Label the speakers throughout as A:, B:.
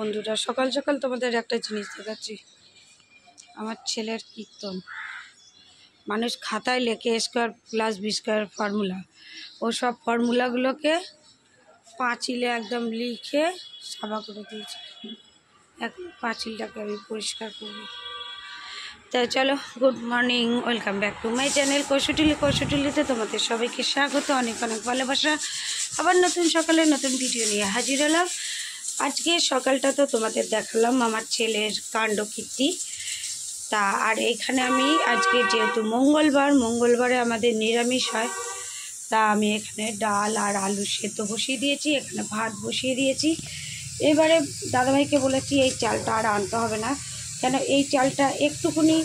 A: বন্ধুরা, সকাল সকাল তোমাদের একটা জিনিস দেখাচ্ছি। আমার ছেলের কীর্তন। মানুষ খাতায় লেখে square plus B square formula, ও সব ফর্মুলাগুলোকে পাঁচিলে একদম লিখে সাবা করে দিয়েছে। এখন পাঁচিলটাকে আমি পরিষ্কার করব। তাই চলো, good morning, welcome back to my channel কৌশটুলিতে তোমাদের সবাইকে স্বাগত, অনেক অনেক ভালোবাসা। আবার নতুন সকালে নতুন ভিডিও নিয়ে হাজির হলাম। আজকে সকালটা তো তোমাদের দেখালাম আমার ছেলের কাণ্ড কীর্তি। তা আর এখানে আমি আজকে যেহেতু মঙ্গলবারে আমাদের নিরামিষ হয়, তা আমি এখানে ডাল আর আলু সেদ্ধ বসিয়ে দিয়েছি, এখানে ভাত বসিয়ে দিয়েছি। এবারে দাদাভাইকে বলেছি এই চালটা আর আনতে হবে না, কেন এই চালটা একটুখানি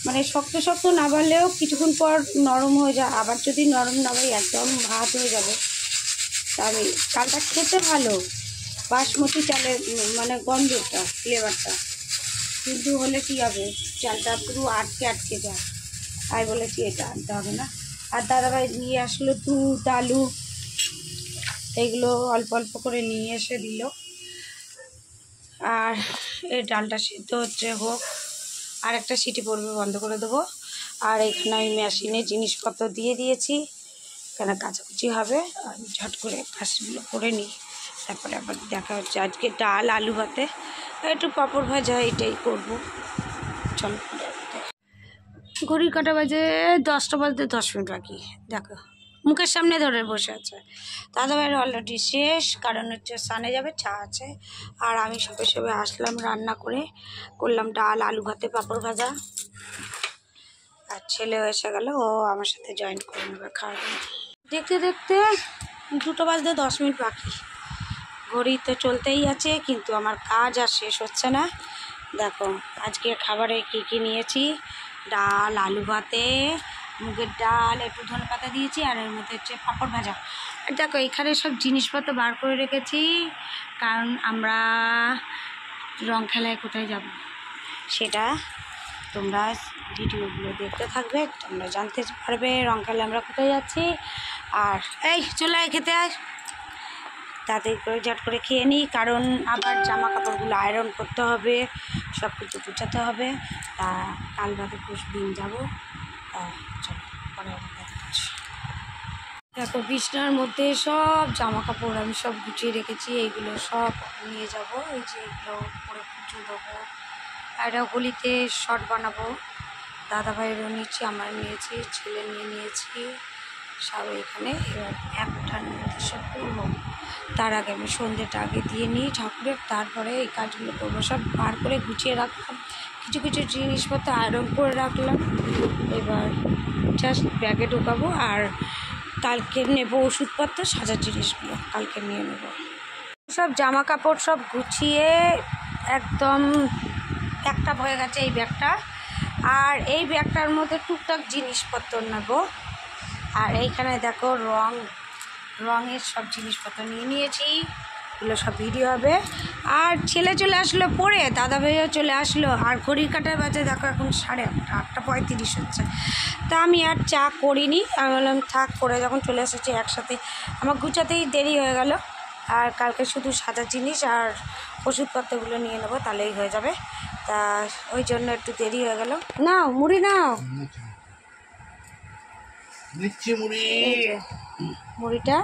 A: মানে শক্ত শক্ত না বাড়লেও কিছুক্ষণ পর নরম হয়ে যায়, আবার যদি নরম না হয় একদম ভাত হয়ে যাবে। তা আমি চালটা খেতে ভালো, বাসমতি চালের মানে গন্ধটা, ফ্লেভারটা, কিন্তু হলে কী হবে, চালটা পুরো আটকে যায়। আমি বলেছি এটা আনতে হবে না। আর দাদাভাই নিয়ে আসলো দুধ, আলু, এইগুলো অল্প অল্প করে নিয়ে এসে দিল। আর এই ডালটা সিদ্ধ হচ্ছে, হোক, আর একটা সিটি পড়বে, বন্ধ করে দেবো। আর এখানে আমি মেশিনে জিনিসপত্র দিয়ে দিয়েছি, এখানে কাচাকুচি হবে, আমি ঝট করে কাজগুলো করে নিই, তারপরে আবার দেখা হচ্ছে। আজকে ডাল আলু ভাতে একটু পাঁপড় ভাজা, এটাই করবো। চলো, ঘড়ির কাঁটা বাজে 10টা বাজতে 10 মিনিট বাকি। দেখো মুখের সামনে ধরে বসে আছে। দাদাভাইয়ের অলরেডি শেষ, কারণ হচ্ছে সানে যাবে, চা আছে। আর আমি সবে আসলাম, রান্না করলাম ডাল আলু ভাতে পাঁপড় ভাজা। আর ছেলেও এসে গেল, ও আমার সাথে জয়েন করে নেবে খাওয়া দাওয়া। দেখতে দেখতে 2টা বাজতে 10 মিনিট বাকি। ঘড়ি তো চলতেই আছে, কিন্তু আমার কাজ আর শেষ হচ্ছে না। দেখো আজকের খাবারে কী নিয়েছি। ডাল আলু ভাতে, মুগের ডাল, একটু ধনেপাতা দিয়েছি, আর এর মধ্যে হচ্ছে পাঁপড় ভাজা। আর দেখো এখানে সব জিনিসপত্র বার করে রেখেছি, কারণ আমরা রং খেলায় কোথায় যাব সেটা তোমরা ভিডিওগুলো দেখতে থাকবে, তোমরা জানতে পারবে রং খেলায় আমরা কোথায় যাচ্ছি। আর এই চলে আয়, খেতে আয়, তাড়াতাড়ি করে ঝট করে খেয়ে নিই, কারণ আবার জামা কাপড়গুলো আয়রন করতে হবে, সব কিছু গুছাতে হবে। তা কাল বাদে পরশুদিন যাবো। চলো পরে দেখো বিছনার মধ্যে সব জামা কাপড় আমি সব গুছিয়ে রেখেছি, এইগুলো সব নিয়ে যাব। এই যে এগুলো পরে পুজো দেবো, একটা গলিতে শর্ট বানাবো। দাদাভাইয়েরও নিয়েছি, আমার নিয়েছি, ছেলে নিয়েছি, সব এখানে। এবার একটার মধ্যে সব করবো। তার আগে আমি সন্ধ্যেটা আগে দিয়ে নিই ঠাকুরের, তারপরে এই কাজগুলো করবো। সব বার করে গুছিয়ে রাখলাম, কিছু কিছু জিনিসপত্র আয়রন করে রাখলাম। এবার জাস্ট ব্যাগে ঢোকাবো, আর কালকে নেবো ওষুধপত্র, সাজার জিনিসগুলো কালকে নিয়ে নেব। সব জামা কাপড় সব গুছিয়ে একদম প্যাকআপ হয়ে গেছে এই ব্যাগটা। আর এই ব্যাগটার মধ্যে টুকটাক জিনিসপত্র নেব। আর এইখানে দেখো রঙের সব জিনিসপত্র নিয়ে নিয়েছি, এগুলো সব ভিডিও হবে। আর ছেলে চলে আসলো পড়ে, দাদাভাইও চলে আসলো। আর ঘড়ির কাঁটার বাজে দেখো এখন 8:35 হচ্ছে। তা আমি আর চা করিনি, আমি বললাম থাক, করে যখন চলে এসেছি একসাথে আমার গুছাতেই দেরি হয়ে গেল। আর কালকে শুধু সাদা জিনিস আর ওষুধপত্রগুলো নিয়ে নেবো, তাহলেই হয়ে যাবে। তা ওই জন্য একটু দেরি হয়ে গেল। নাও মুড়ি নাও, মুড়িটা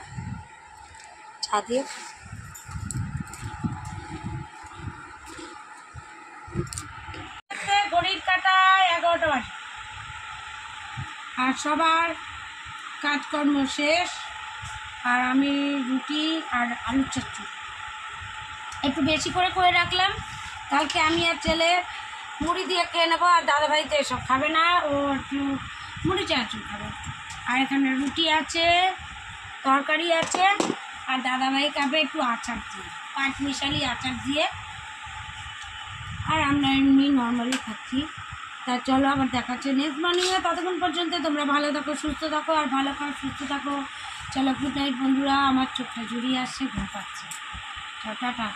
A: চা দিয়ে। ঘড়ির কাঁটায় 11টা বাজে, আর সবার কাজকর্ম শেষ। আর আমি রুটি আর আলুর চচ্চড়ি একটু বেশি করে রাখলাম, কালকে আমি আর ছেলে মুড়ি দিয়ে খেয়ে নেবো। আর দাদাভাই তো এসব খাবে না, ও একটু মুড়ি চানাচুর খাবে। আর এখানে রুটি আছে, তরকারি আছে, আর দাদাভাই খাবে একটু আচার দিয়ে, 5 মিশালি আচার দিয়ে। আর আমরা এমনি নর্মালি খাচ্ছি। তা চলো আবার দেখাচ্ছে নেক্সট মর্নিংয়ে। ততক্ষণ পর্যন্ত তোমরা ভালো থাকো, সুস্থ থাকো, আর ভালো খাও, সুস্থ থাকো। চলো গুড নাইট বন্ধুরা, আমার চোখটা জুড়িয়ে আসছে, ঘুম পাচ্ছে। টাটা।